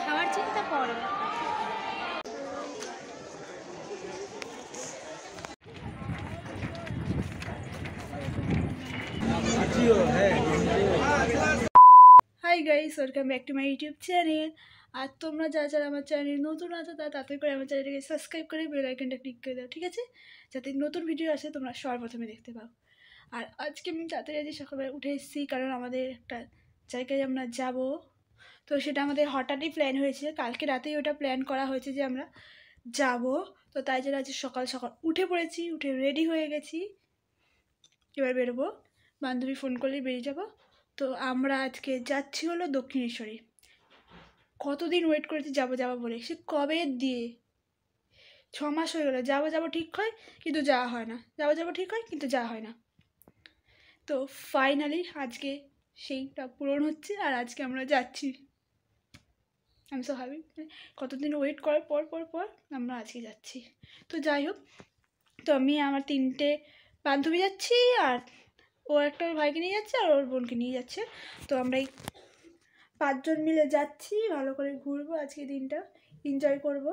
খাওয়ার চিন্তা করো। Hi guys, welcome back to my YouTube channel. আর তোমরা যারা যারা আমার চ্যানেল নতুন আছো তারা তাড়াতাড়ি করে আমার চ্যানেলটাকে সাবস্ক্রাইব করে বেল আইকনটা ক্লিক করে দাও, ঠিক আছে? যাতে নতুন ভিডিও আসে তোমরা সর্বপ্রথমে দেখতে পাও। আর আজকে আমি তাড়াতাড়ি আজ সকালবেলা উঠে এসেছি, কারণ আমাদের একটা জায়গায় আমরা যাব। তো সেটা আমাদের হঠাৎই প্ল্যান হয়েছে, কালকে রাতেই ওটা প্ল্যান করা হয়েছে যে আমরা যাব। তো তাই জন্য আজ সকাল সকাল উঠে পড়েছি, উঠে রেডি হয়ে গেছি, এবার বেরোবো। বান্ধবী ফোন করলেই বেরিয়ে যাব। তো আমরা আজকে যাচ্ছি হলো দক্ষিণেশ্বরে। কতদিন ওয়েট করেছি যাবো যাবো বলে, সে কবে দিয়ে 6 মাস হয়ে গেলো। যাবো যাবো ঠিক হয় কিন্তু যাওয়া হয় না, যাবো যাবো ঠিক হয় কিন্তু যাওয়া হয় না। তো ফাইনালি আজকে সেইটা পূরণ হচ্ছে, আর আজকে আমরা যাচ্ছি। আমি সো হ্যাপি, কতদিন ওয়েট করার পর পর পর আমরা আজকে যাচ্ছি। তো যাই হোক, তো আমি আমার 3টে বান্ধবী যাচ্ছি, আর ও একটা ওর ভাইকে নিয়ে যাচ্ছে, আর ওর বোনকে নিয়ে যাচ্ছে। তো আমরা এই 5 জন মিলে যাচ্ছি, ভালো করে ঘুরবো, আজকে দিনটা এনজয় করব,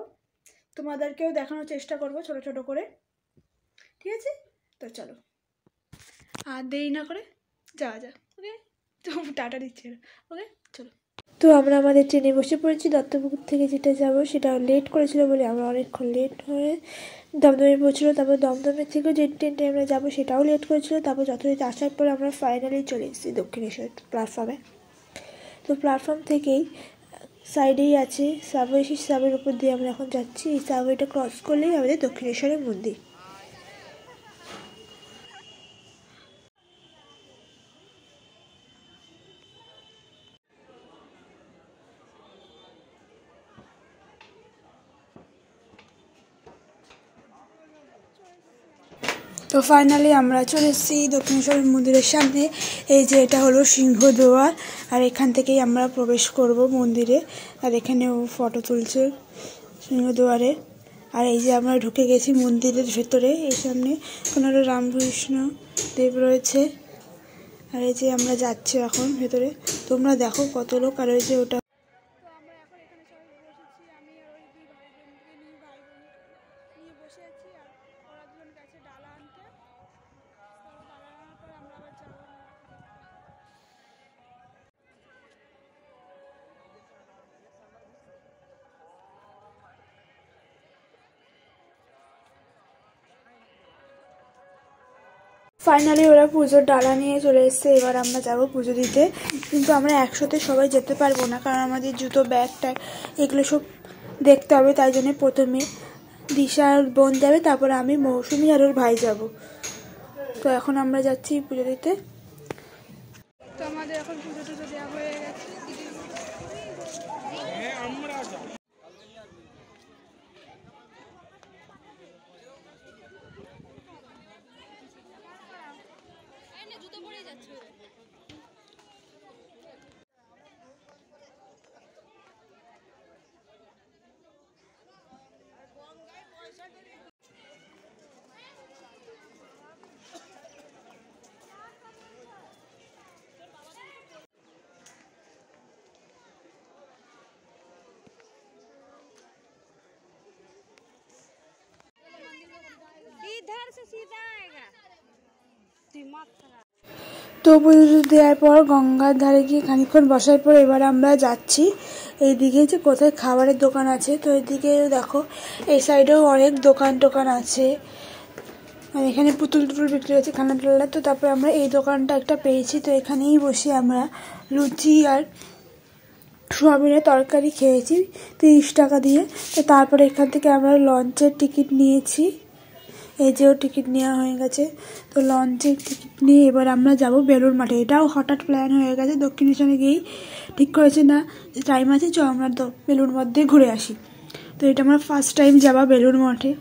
তোমাদেরকেও দেখানোর চেষ্টা করব ছোট ছোট করে, ঠিক আছে? তো চলো আর দেরি না করে যাওয়া যাক, ওকে? তো টাটা দিচ্ছে, ওকে চলো। তো আমরা আমাদের ট্রেনে বসে পড়েছি। দত্তপুকুর থেকে যেটা যাব সেটা লেট করেছিল বলে আমরা অনেকক্ষণ লেট হয়ে দমদমে পৌঁছলো। তারপর দমদমের থেকেও যে ট্রেনটা আমরা যাবো সেটাও লেট করেছিল। তারপর যথারীতি আসার পর আমরা ফাইনালি চলে এসেছি দক্ষিণেশ্বর প্ল্যাটফর্মে। তো প্ল্যাটফর্ম থেকেই সাইডেই আছে সাবওয়ে, সেই সাবওয়ের উপর দিয়ে আমরা এখন যাচ্ছি। এই সাবওয়েটা ক্রস করলেই আমাদের দক্ষিণেশ্বরের মন্দির। তো ফাইনালি আমরা চলে এসেছি দক্ষিণেশ্বরের মন্দিরের সামনে। এই যে এটা হলো সিংহদুয়ার, আর এখান থেকেই আমরা প্রবেশ করব মন্দিরে। আর এখানেও ফটো তুলছে সিংহদুয়ারে। আর এই যে আমরা ঢুকে গেছি মন্দিরের ভেতরে। এই সামনে কোনো রামকৃষ্ণ দেব রয়েছে, আর এই যে আমরা যাচ্ছি এখন ভেতরে। তোমরা দেখো কত লোক, আর ওই যে ওটা। ফাইনালি ওরা পুজোর ডালা নিয়ে চলে এসছে, এবার আমরা যাব পুজো দিতে। কিন্তু আমরা একসাথে সবাই যেতে পারবো না, কারণ আমাদের জুতো, ব্যাগ ট্যাগ এগুলো সব দেখতে হবে। তাই জন্য প্রথমে দিশার বোন যাবে, তারপরে আমি, মৌসুমি আর ওর ভাই যাব। তো এখন আমরা যাচ্ছি পুজো দিতে। তো আমাদের এখন পুজো টুজো দেওয়া হয়ে গেছে। তো পুজো দেওয়ার পর গঙ্গার ধারে গিয়ে খানিকক্ষণ বসার পর এবার আমরা যাচ্ছি এইদিকে যে কোথায় খাবারের দোকান আছে। তো এইদিকে দেখো এই সাইডেও অনেক দোকান টোকান আছে, আর এখানে পুতুল টুতুল বিক্রি হচ্ছে, খানা টালা। তো তারপরে আমরা এই দোকানটা একটা পেয়েছি, তো এখানেই বসে আমরা লুচি আর সোয়াবিনের তরকারি খেয়েছি 30 টাকা দিয়ে। তো তারপরে এখান থেকে আমরা লঞ্চের টিকিট নিয়েছি, এই যেও টিকিট নেওয়া হয়ে গেছে। তো লঞ্চের টিকিট নিয়ে এবার আমরা যাব বেলুড় মাঠে। এটাও হঠাৎ প্ল্যান হয়ে গেছে, দক্ষিণেশ্বরে গিয়েই ঠিক করেছে না যে টাইম আছে, চ আমরা বেলুড় মঠ দিয়ে ঘুরে আসি। তো এটা আমরা ফার্স্ট টাইম যাওয়া বেলুড় মঠে,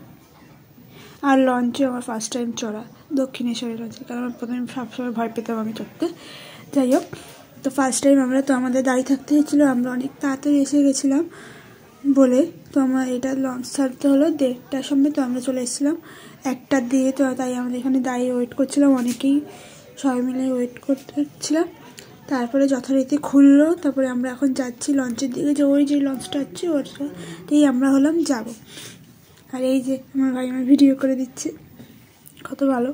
আর লঞ্চে আমার ফার্স্ট টাইম চড়া দক্ষিণেশ্বরের লঞ্চে, কারণ প্রথমে সবসময় ভয় পেতাম আমি চড়তে। যাই হোক, তো ফার্স্ট টাইম আমরা, তো আমাদের দাঁড়িয়ে থাকতে হয়েছিলো, আমরা অনেক তাড়াতাড়ি এসে গেছিলাম বলে। তো আমার এটা লঞ্চ ছাড়তে হলো 1:30টার সময়, তো আমরা চলে এসেছিলাম 1টার দিয়ে। তো তাই আমাদের এখানে দাঁড়িয়ে ওয়েট করছিলাম, অনেকেই সবাই মিলে ওয়েট করতেছিলাম। তারপরে যথারীতি খুললো, তারপরে আমরা এখন যাচ্ছি লঞ্চের দিকে, যে ওই যে লঞ্চটা হচ্ছে ওটাতেই আমরা হলাম যাব। আর এই যে আমার ভাই আমার ভিডিও করে দিচ্ছে, কত ভালো।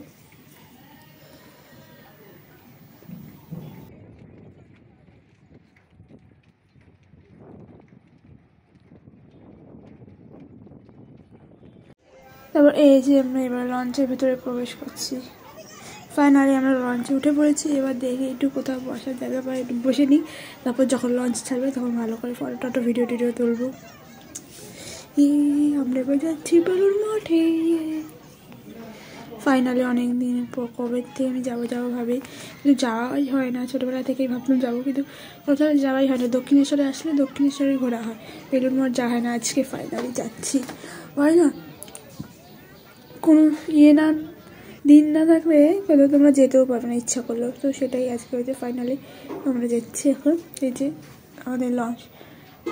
তারপর এই যে আমরা এবার লঞ্চের ভিতরে প্রবেশ করছি। ফাইনালি আমরা লঞ্চে উঠে পড়েছি। এবার দেখি একটু কোথাও বসার জায়গা পাই, একটু বসে নিই। তারপর যখন লঞ্চ ছাড়বে তখন ভালো করে ফটো টটো ভিডিও টিডিও তুলবো। আমরা এবার যাচ্ছি বেলুড় মঠে। ফাইনালি অনেক দিনের পর কবে থেকে আমি যাবো ভাবি, কিন্তু যাওয়াই হয় না। ছোটোবেলা থেকেই ভাবলাম যাবো, কিন্তু কোথাও যাওয়াই হয় না। দক্ষিণেশ্বরে আসলে দক্ষিণেশ্বরে ঘোরা হয়, বেলুড় মঠ যাওয়া হয় না। আজকে ফাইনালি যাচ্ছি। হয় না, কোনো না দিন না থাকলে কোথাও তোমরা যেতেও পারবে না ইচ্ছা করলেও। তো সেটাই আজকে হয়েছে, ফাইনালি আমরা যাচ্ছি। এখন এই যে আমাদের লঞ্চ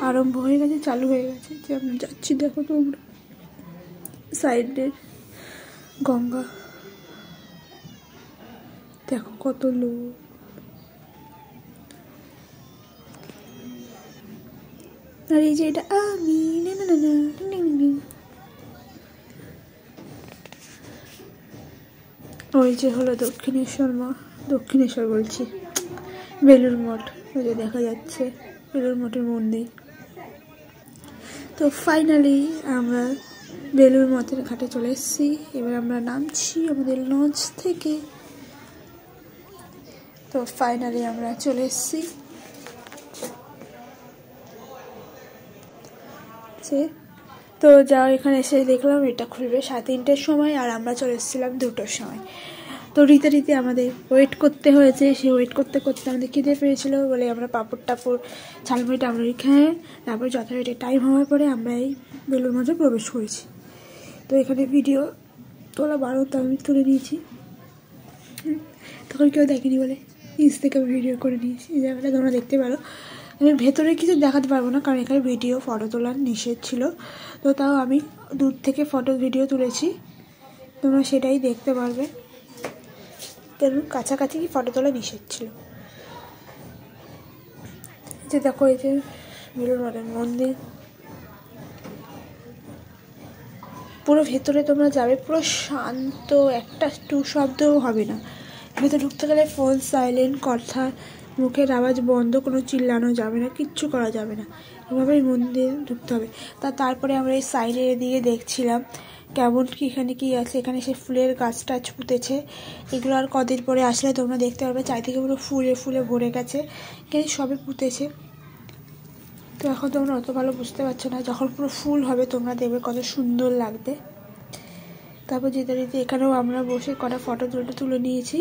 আরম্ভ হয়ে গেছে, চালু হয়ে গেছে, যে আমরা যাচ্ছি। দেখো তোমরা সাইডে গঙ্গা, দেখো কত লোক। আর এই যে এটা আমি ওই যে হলো দক্ষিণেশ্বর বলছি, বেলুড় মঠ। ওই যে দেখা যাচ্ছে বেলুড় মঠের মন্দির। তো ফাইনালি আমরা বেলুড় মঠের ঘাটে চলে এসেছি। এবার আমরা নামছি আমাদের লঞ্চ থেকে। তো ফাইনালি আমরা চলে এসেছি। তো যাও, এখানে এসে দেখলাম এটা খুলবে 3:30-র সময়, আর আমরা চলে এসেছিলাম 2টোর সময়। তো রীতি আমাদের ওয়েট করতে হয়েছে। সে ওয়েট করতে করতে আমাদের খিদে পেয়েছিল বলে আমরা পাঁপড় টাপড় ঝালমুড়ি টামড়ি খেয়ে তারপর যথারীতি টাইম হওয়ার পরে আমরা এই বেলুড় মঠে প্রবেশ করেছি। তো এখানে ভিডিও তোলা বারো, তো আমি তুলে নিয়েছি। তখন কেউ দেখেনি বলে নিজ থেকে আমি ভিডিও করে নিয়েছি। এই জায়গাটা তোমরা দেখতে পারো। আমি ভেতরে কিছু দেখাতে পারবো না, কারণ এখানে ভিডিও ফটো তোলার নিষেধ ছিল। তো তাও আমি দূর থেকে ফটো ভিডিও তুলেছি, তোমরা সেটাই দেখতে পারবে। তেমন কাছাকাছি ফটো তোলা নিষেধ ছিল। যে দেখো এই যে বেলুড় মঠের মন্দির, পুরো ভেতরে তোমরা যাবে, পুরো শান্ত, একটা টু শব্দও হবে না। ভেতরে ঢুকতে গেলে ফোন সাইলেন্ট, কথা মুখের আওয়াজ বন্ধ, কোনো চিল্লানো যাবে না, কিচ্ছু করা যাবে না। এভাবেই মন্দির ঢুকতে হবে। তারপরে আমরা এই সাইডে এদিকে দেখছিলাম কেমন কি এখানে কি আছে। এখানে সে ফুলের গাছ টাছ পুঁতেছে, এগুলো আর কদিন পরে আসলে তোমরা দেখতে পারবে। চারিদিকে পুরো ফুলে ভরে গেছে, এখানে সবে পুঁতেছে। তো এখন তোমরা অত ভালো বুঝতে পারছো না, যখন পুরো ফুল হবে তোমরা দেখবে কত সুন্দর লাগবে। তারপর যেতে এখানেও আমরা বসে কটা ফটো তুলে নিয়েছি।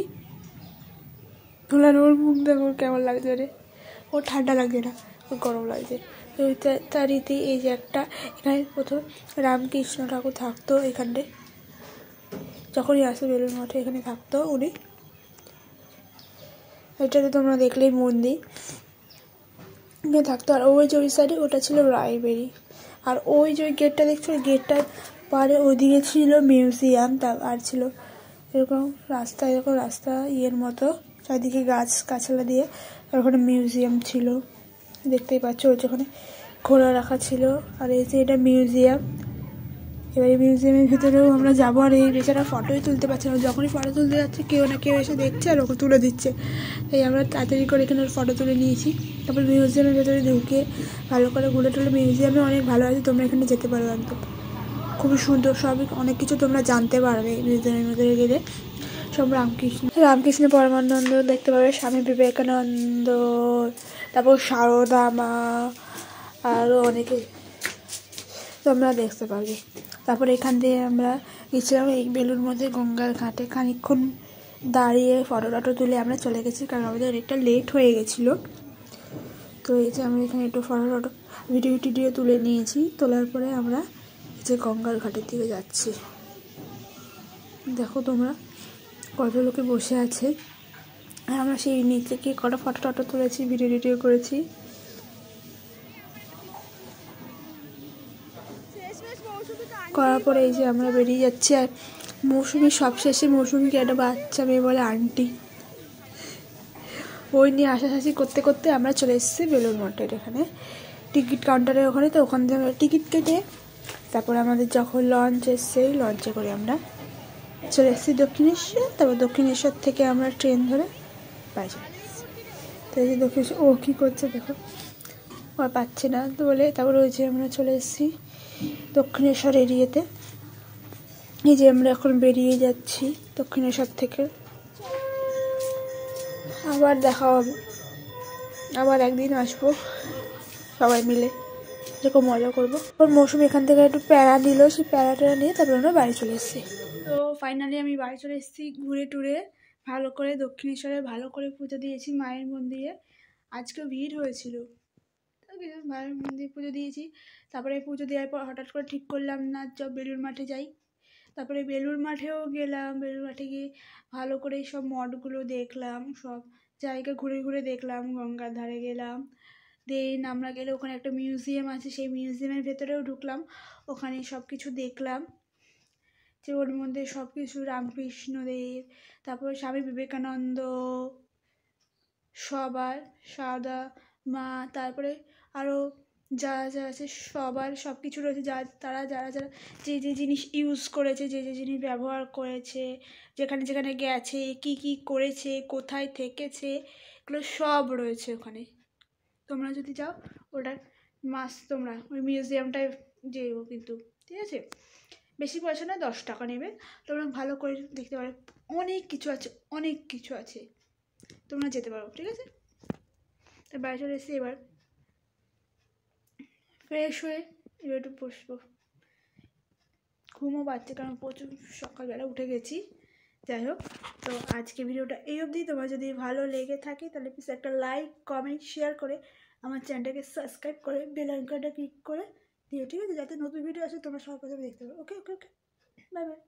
তোলার ওর মুখ দেখো কেমন লাগছে রে, ওর ঠান্ডা লাগছে না, ওর গরম লাগছে। তো তার রীতি এই যে একটা, এখানে প্রথম রামকৃষ্ণ ঠাকুর থাকতো এখানে, যখনই আসে বেলুড় মঠে এখানে থাকতো উনি। এটাতে তোমরা দেখলেই মন্দির এখানে থাকতো। আর ওই যে ওই সাইডে ওটা ছিল লাইব্রেরি। আর ওই যে ওই গেটটা দেখছো, ওই গেটটার পারে ওইদিকে ছিল মিউজিয়াম। আর ছিল এরকম রাস্তা ইয়ের মতো, চারিদিকে গাছগাছালা দিয়ে। আর ওখানে মিউজিয়াম ছিল, দেখতেই পাচ্ছ। ওই যেখানে ঘোড়া রাখা ছিল। আর এই যে এটা মিউজিয়াম। এবার এই মিউজিয়ামের ভিতরেও আমরা যাবো। আর এই বেচারা ফটোই তুলতে পারছে না, যখনই ফটো তুলতে যাচ্ছে কেউ না কেউ এসে দেখছে আর ওকে তুলে দিচ্ছে। তাই আমরা তাড়াতাড়ি করে এখানে ফটো তুলে নিয়েছি। তারপর মিউজিয়ামের ভেতরে ঢুকে ভালো করে ঘুরে টুলে, মিউজিয়ামে অনেক ভালো আছে, তোমরা এখানে যেতে পারো একদম। খুবই সুন্দর, সব অনেক কিছু তোমরা জানতে পারবে মিউজিয়ামের ভেতরে গেলে। সব রামকৃষ্ণ পরমানন্দ দেখতে পাবে, স্বামী বিবেকানন্দ, তারপর সারদা মা, আরও অনেকে তোমরা দেখতে পারবে। তারপর এখান দিয়ে আমরা গেছিলাম এই বেলুড় মঠে গঙ্গার ঘাটে, খানিকক্ষণ দাঁড়িয়ে ফটো টটো তুলে আমরা চলে গেছি, কারণ আমাদের অনেকটা লেট হয়ে গেছিলো। তো এই যে আমরা এখানে একটু ফটো টটো ভিডিও টিডিও তুলে নিয়েছি। তোলার পরে আমরা এই যে গঙ্গার ঘাটের দিকে যাচ্ছি। দেখো তোমরা কত লোকে বসে আছে। আর আমরা সেই নিচে গিয়ে কটা ফটো টটো তুলেছি, ভিডিও টিডিও করেছি। করার পরে এই যে আমরা বেরিয়ে যাচ্ছি। আর মৌসুমি সবশেষে মৌসুমিকে একটা বাচ্চা মেয়ে বলে আন্টি, বই নিয়ে হাসাহাসি করতে করতে আমরা চলে এসেছি বেলুড় মঠের এখানে টিকিট কাউন্টারের ওখানে। তো ওখান থেকে আমরা টিকিট কেটে তারপর আমাদের যখন লঞ্চ এসছে লঞ্চে করে আমরা চলে এসেছি দক্ষিণেশ্বর। তারপর দক্ষিণেশ্বর থেকে আমরা ট্রেন ধরে বাড়ি চলে এসেছি। তো এই যে দক্ষিণেশ্বর ও কী করছে দেখো, ও পাচ্ছে না তো বলে তারপর ওই যে আমরা চলে এসেছি দক্ষিণেশ্বর এরিয়াতে। এই যে আমরা এখন বেরিয়ে যাচ্ছি দক্ষিণেশ্বর থেকে। আবার দেখা হবে, আবার একদিন আসবো সবাই মিলে, যেরকম মজা করবো। ওর মৌসুমি এখান থেকে একটু প্যারা দিল, সেই প্যারাটা নিয়ে তারপরে আমরা বাড়ি চলে এসেছি। তো ফাইনালি আমি বাড়ি চলে এসেছি ঘুরে টুরে ভালো করে, দক্ষিণেশ্বরে ভালো করে পুজো দিয়েছি মায়ের মন্দিরে। আজকেও ভিড় হয়েছিল, মায়ের মন্দিরে পুজো দিয়েছি। তারপরে পুজো দেওয়ার পর হঠাৎ করে ঠিক করলাম না চল বেলুড় মাঠে যাই। তারপরে বেলুড় মাঠেও গেলাম, বেলুড় মাঠে গিয়ে ভালো করে সব মঠগুলো দেখলাম, সব জায়গা ঘুরে ঘুরে দেখলাম, গঙ্গার ধারে গেলাম। দেন আমরা গেলে ওখানে একটা মিউজিয়াম আছে, সেই মিউজিয়ামের ভেতরেও ঢুকলাম, ওখানে সব কিছু দেখলাম যে ওর মধ্যে সব কিছু রামকৃষ্ণদেব, তারপর স্বামী বিবেকানন্দ, সবার সারদা মা, তারপরে আরও যা যা আছে সবার সব কিছু রয়েছে, যারা যারা যে যে জিনিস ইউজ করেছে, যে যে জিনিস ব্যবহার করেছে, যেখানে যেখানে গেছে, কি কি করেছে, কোথায় থেকেছে, এগুলো সব রয়েছে ওখানে। তোমরা যদি যাও ওটা তোমরা ওই মিউজিয়ামটায় যেও কিন্তু, ঠিক আছে? বেশি পয়সা না, 10 টাকা নেবে, তোমরা ভালো করে দেখতে পারো। অনেক কিছু আছে, অনেক কিছু আছে, তোমরা যেতে পারো, ঠিক আছে? তো বাড়ি চলে এসেছি, এবার ফ্রেশ হয়ে এবার একটু বসবো। ঘুমও পাচ্ছে কারণ প্রচুর সকালবেলা উঠে গেছি। যাই হোক, তো আজকে ভিডিওটা এই অবধি। তোমার যদি ভালো লেগে থাকে তাহলে প্লিজ একটা লাইক কমেন্ট শেয়ার করে আমার চ্যানেলটাকে সাবস্ক্রাইব করে বেল আইকনটা ক্লিক করে দিও, ঠিক আছে? যাতে নতুন ভিডিও আসে তোমরা সবার প্রথমে দেখতে পারো। ওকে ওকে ওকে, বাই বাই।